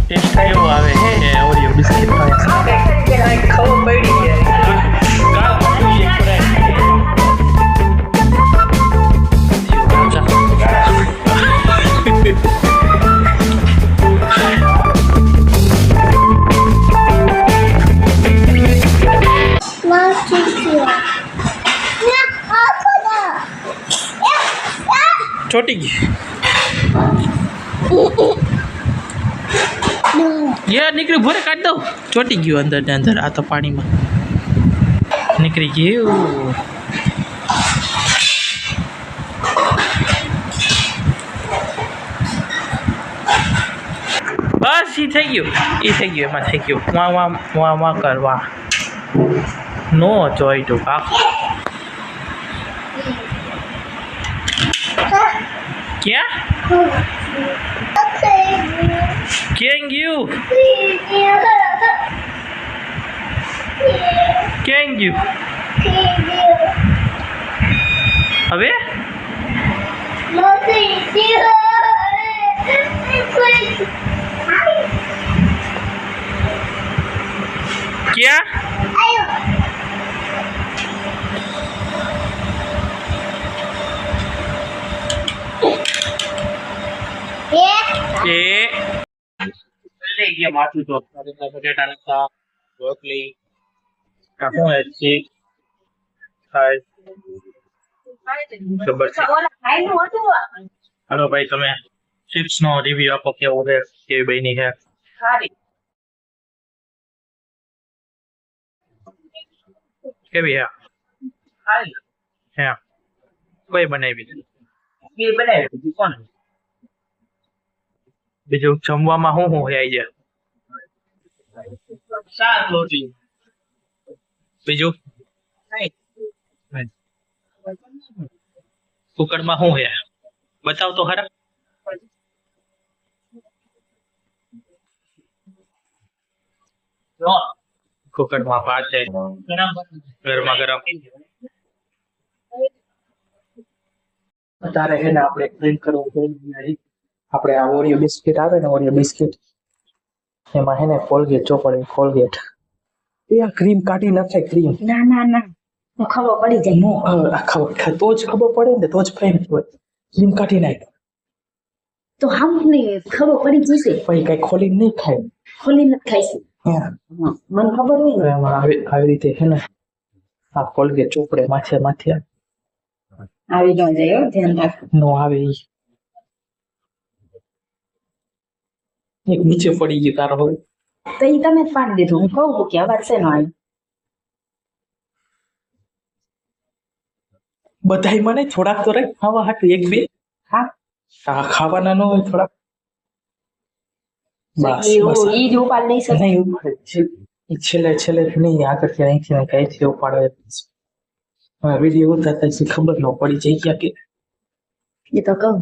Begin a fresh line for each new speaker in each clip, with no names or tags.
Test કેવો આવે હે ઓરિયો બિસ્કિટ નો
ખબર પડી
ચોટી ગઈ યાર નીકળી ભોરે કાઢ દઉં ચોટી ગયું અંદર ને અંદર આ તો પાણીમાં નીકળી ગયું બસ એ થઈ ગયું એમાં થઈ ગયું વાહ કરવા નો જોઈ ટુ કાક ક્યાં ક્યાં ગયું ક્યાં ગયું હવે ક્યાં લઈ ગયા માથું તો બટેટા નતા રોટલી શું છે ખબર છે હાલો ભાઈ તમે ચિપ્સ નો રિવ્યુ આપો કેવું છે કેવી બની છે કેવી હે કોઈ બનાવી કોણ બીજું જમવામાં શું આવી જાય શાક રોટલી બીજું કુકરમાં શું હે બતાવ તો ખરા કુકરમાં ભાત છે ગરમા ગરમ અત્યારે હે ને આપણે ડ્રિંક કરવું આપણે આ ઓરિયો બિસ્કિટ આવે ને ઓરિયો બિસ્કિટ એમાં હે ને કોલગેટ ચોપડે કોલગેટ એ આ ક્રીમ કાઢી નાખે ક્રીમ
ના ખબર પડી જાય
નો ખબર તો જ ખબર પડે ને તો જ ફેમ હોય ક્રીમ કાઢી નાખ
તો હમ નહીં ખબર પડી જશે
પછી કઈ ખોલીને નહીં ખાય
ખોલીને જ ખાઈશું મને ખબર હોય ને
એમાં આવી રીતે હે ને આ કોલગેટ ચોપડે માથે
આવી ન જાય ધ્યાન રાખ
નો આવે એક નીચે પડી ગયું તારો હવે
તો એ તમે જ પાડી દીધું હું કહું કે અવાજ છે નો આવ્યો
બધાય મને થોડાક તો રાખ ખાવા હાટું એક બે
હા
ખાવાના ન હોય થોડાક બસ
ઈ જ ઉપાડ નહીં શકે
નહીં ઉપાડે છેલ્લે નહીં આગળથી અહીંથી કઈથી ઉપાડે હવે વિડીયો ઉતારતા છે ખબર ન પડી જઈ ગયા કે
એ તો કહું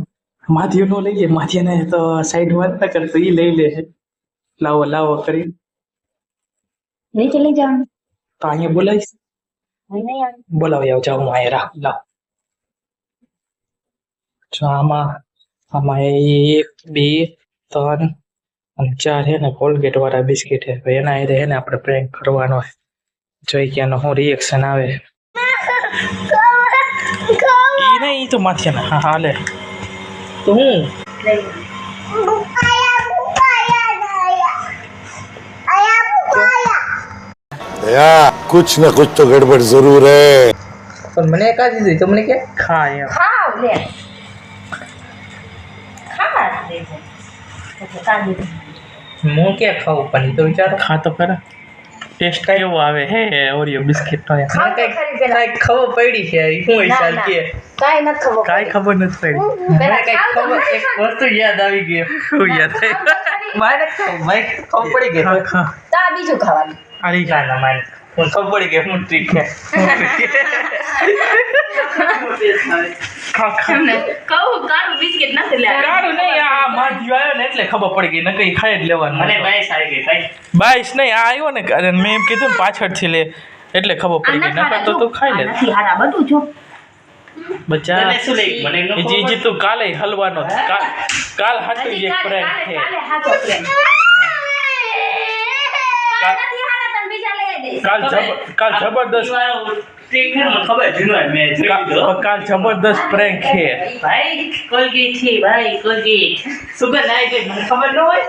માધ્યો નો લઈ જાય માધ્યને તો સાઈડ માં ના કરતો ઈ લઈ લે લાવો કરી
નીચે લઈ જવાનું
તો અહીંયા બોલાવીશ
નહીં આવે
બોલાવી આવ જાઉં અહીંયા રાખ લાવ જો આમાં 1 2 3 અને 4 હે ને કોલગેટ વાળા બિસ્કિટ હે એના હે ને આપણે પ્રેન્ક કરવાનો હે જોઈ કે એનો શું રિએક્શન આવે ઈ નહીં તો માથે ને હા હાલે તો હું
यार कुछ न कुछ तो गड़बड़ जरूर है
પણ મને કા દીધું તમને કે ખા એમ
ખા લે ખા લે તો કા દીધું
હું કે ખાવું પણ તો વિચારો ખા તો ખરા ટેસ્ટ કેવો આવે હે ઓરિયો બિસ્કિટ નો કઈ ખબર પડી છે શું હિસાબ કે
કાઈ ન ખબર
કાઈ ખબર નથી પડી મને કઈ ખબર એક વસ્તુ યાદ આવી ગઈ શું યાદ આવી મારે ખબર પડી ગઈ
તા બીજું ખાવાનું
અરે ગાના માન હું ખબર પડી ગઈ હું ટ્રીક છે
કહું કારું બિસ્કિટ નથી લે
કારું નહીં આ માધ્યો આવ્યો ને એટલે ખબર પડી ગઈ ન કઈ ખાઈ જ લેવાનું
મને 22 આવી ગઈ ભાઈ
22 નહીં આ આવ્યો ને અને મેં એમ કીધું ને પાછળથી લે એટલે ખબર પડી ગઈ નકર તો તું ખાઈ લે
નથી હારા બધું જો
બચ્ચા મને શું લઈ મને જી તું કાલે હલવાનો કાલ હાટુ એક પ્રેન્ક છે
કાલે હાચો પ્રેન્ક
કાલ જબરદસ્ત કાલ જબરદસ્ત પ્રેન્ક છે
ભાઈ કોલગેટ છે ભાઈ કોલગેટ સુગંધ આવી ગઈ મને ખબર ન હોય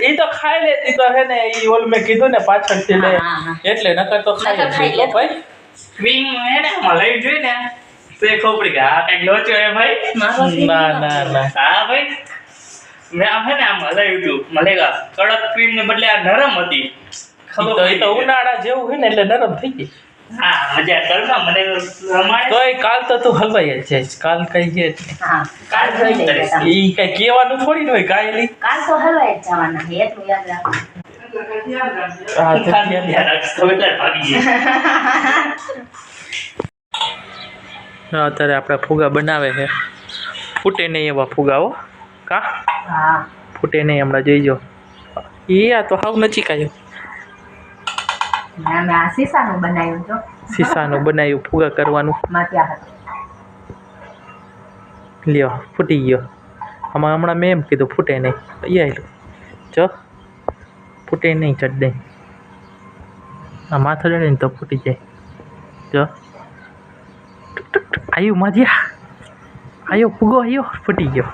એ તો ખાઈ લેતી તો હે ને ઈ ઓલ મેં કીધું ને પાછળથી લે એટલે નકર તો ખાઈ લેતી તો ભાઈ
વિંગ હે ને મલાઈ જોઈ ને તો એ ખોપડી ગયા આ કઈક લોચો હે ભાઈ
ના ના ના
હા ભાઈ મેં આમ હે ને આમ હલાવ્યું હતું મલેગા કડક ક્રીમ ને બદલે આ નરમ હતી
એ તો ઉનાળા જેવું હોય ને એટલે નરમ થઈ ગઈ
હા મજા કરના મને રમાડે
તોય કાલ તો તું હલવાઈ જ જઈશ કાલ કઈ છે
હા કાલ જોઈ લઈશ
ઈ કઈ કહેવાનું થોડી ન હોય કાયલી
કાલ તો હલવાઈ જ જવાના છે એટલું યાદ રાખ
હા તો
ધ્યાન રાખજો તો એટલે ભાગી
હા, અત્યારે આપણે ફુગા બનાવે છે ફૂટે નહીં એવા ફુગા હો કા
હા
ફૂટે નહીં હમણાં જોઈજો એ આ તો હાવ નચી કાયો
મેં આ સીસાનું બનાવ્યું જો
શીશાનું બનાવ્યું ફુગા કરવાનું
માથ્યા હતા
લ્યો ફૂટી ગયો આમાં હમણાં મેં એમ કીધું ફૂટે નહીં એ આવેલું જો ફૂટે નહીં ચડ દે આ માથા ચડે ને તો ફૂટી જાય જો આયુ માધ્યા આયો ફુગો આયો ફૂટી ગયો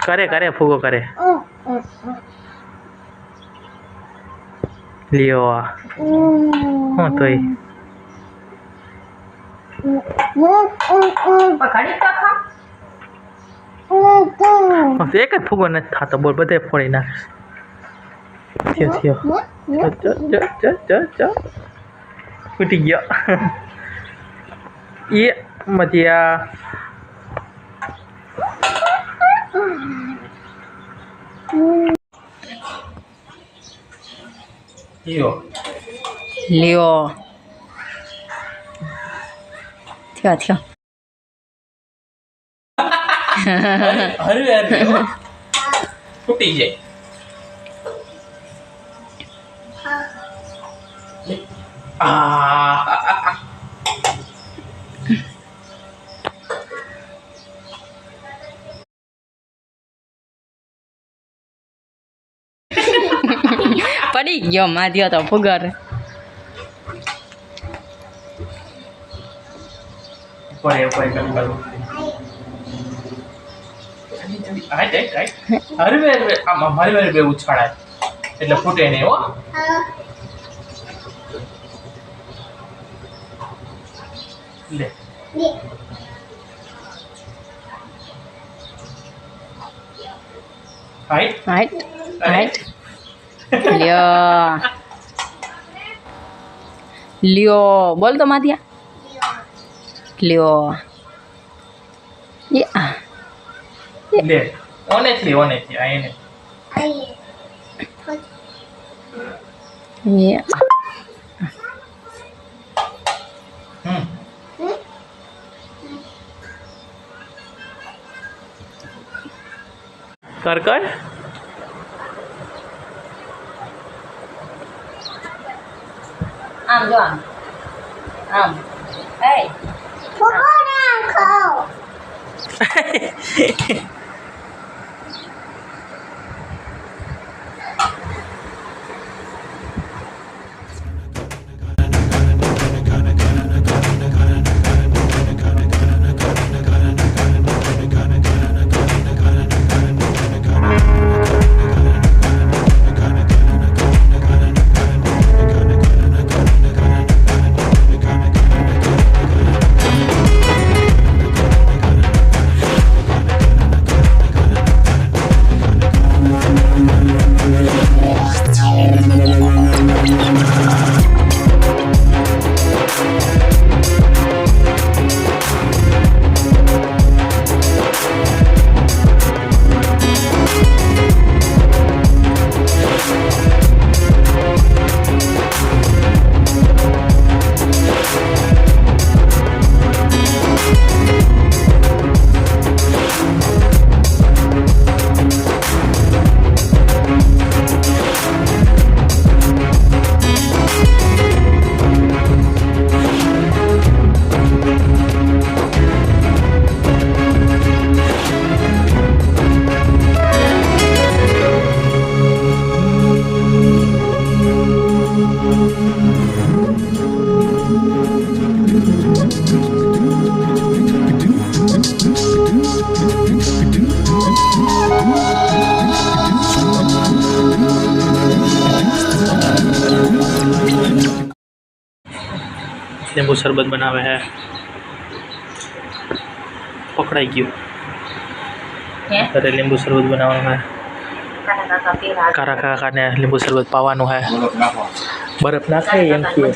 કરે કરે ફુગો કરે લ્યો આ હું તોય
પકડી તો ખા
એક જ ફુગો નથી થતો બોલ બધે ફોડી નાખે થયો ફૂટી ગયો એ મધ્યા
લ્યો થયો થયો
હરવે હરવે ફૂટી જાય
પડી ગયો માધ્યો તો ફુગર
પડે હરવે હરવે આમાં હરવે હરવે ઉછાળાય એટલે ફૂટે નહીં હો લે હાઈટ
હાઈટ હાઈટ લ્યો લ્યો બોલ તો માધ્યા લ્યો
લે ઓનેથી આ એને કર કર
આમ જો આમ આમ એ
લીંબુ શરબત બનાવે છે. પકડાઈ ગયું. અત્યારે લીંબુ શરબત બનાવવાનું છે. કારા કાકાને લીંબુ શરબત પાવાનું છે. બરફ નાખે એમ થયું.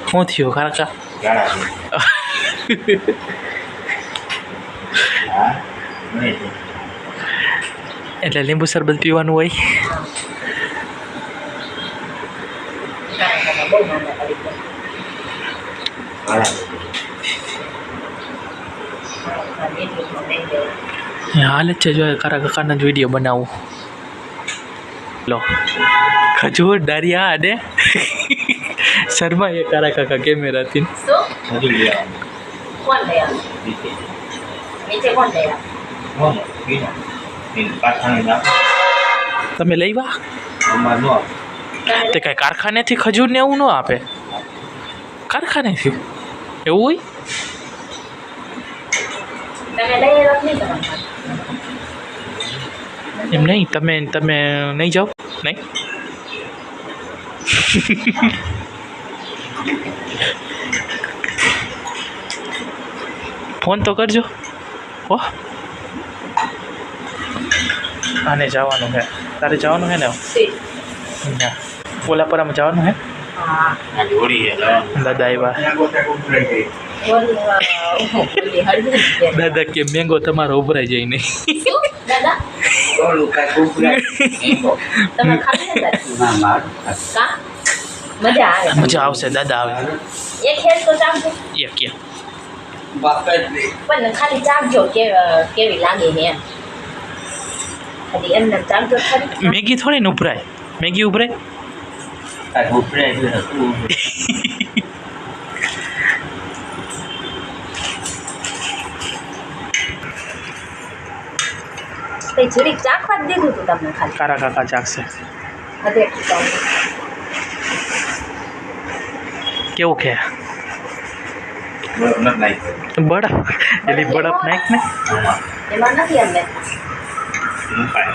શું થયું કાકા? એટલે લીંબુ શરબત પીવાનું હોય. હાલ જ છે જો કારા કાકાના જ વિડીયો બનાવું. લો ખજૂર દારિયા અને શર્મા એ કારા કાકા કેમેરાથી તમે લઈ વા તે કઈ કારખાનેથી ખજૂર ને એવું ન આપે. કારખાનેથી એવું હોય? એમ નહીં, તમે નહીં જાઓ? નહીં ફોન તો કરજો. હો આને જવાનું છે. તારે જવાનું છે ને? ના ઓલા પર આમ જવાનું છે. દાદા આવ્યા. દાદા કે મેંગો તમારો ઉભરાઈ જાય નહીં. મજા આવશે. દાદા આવે એક
પણ ખાલી ચાખજો કેવી લાગે છે એમ. ખાલી એમને ચાખજો ખરી.
મેગી થોડી ને ઉભરાય. મેગી ઉભરાય.
કઈ જરીક ચાખવા જ દીધું હતું તમને ખાલી.
કારા કાકા ચાખશે.
હદે
કેવું કે બરફ એલી બરફ નાખ ને.
એમાં નથી અંદર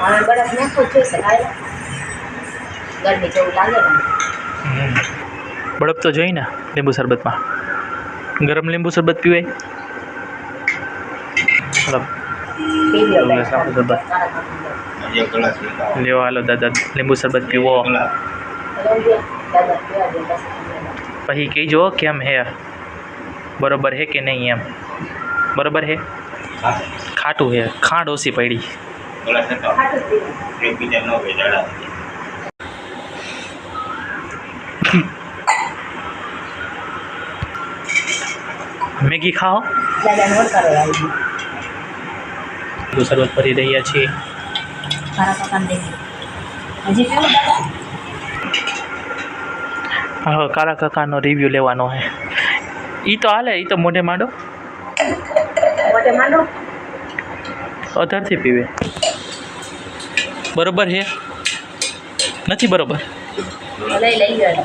હવે બરફ નાખવું જોઈશે. કાંઈ ગરમી જેવું લાગે ને.
બરફ તો જોઈ ને લીંબુ શરબતમાં. ગરમ લીંબુ શરબત પીવાય.
પી લ્યો
લીંબુ શરબત લ્યો. હાલો દાદા લીંબુ શરબત પીવો. પછી કહીજો કેમ હે, બરોબર હે કે નહીં એમ. બરોબર હે? ખાટું હે, ખાંડ ઓછી પડી. મેગી ખાઓ. લીંબુ શરબત ભરી રહ્યા છીએ. હા કારા કાકાનો રિવ્યૂ લેવાનો છે. એ તો હાલે, એ તો મોઢે માંડો.
મોટે માંડો
અધરથી પીવે. બરોબર છે? નથી બરોબર?
લઈ લ્યો.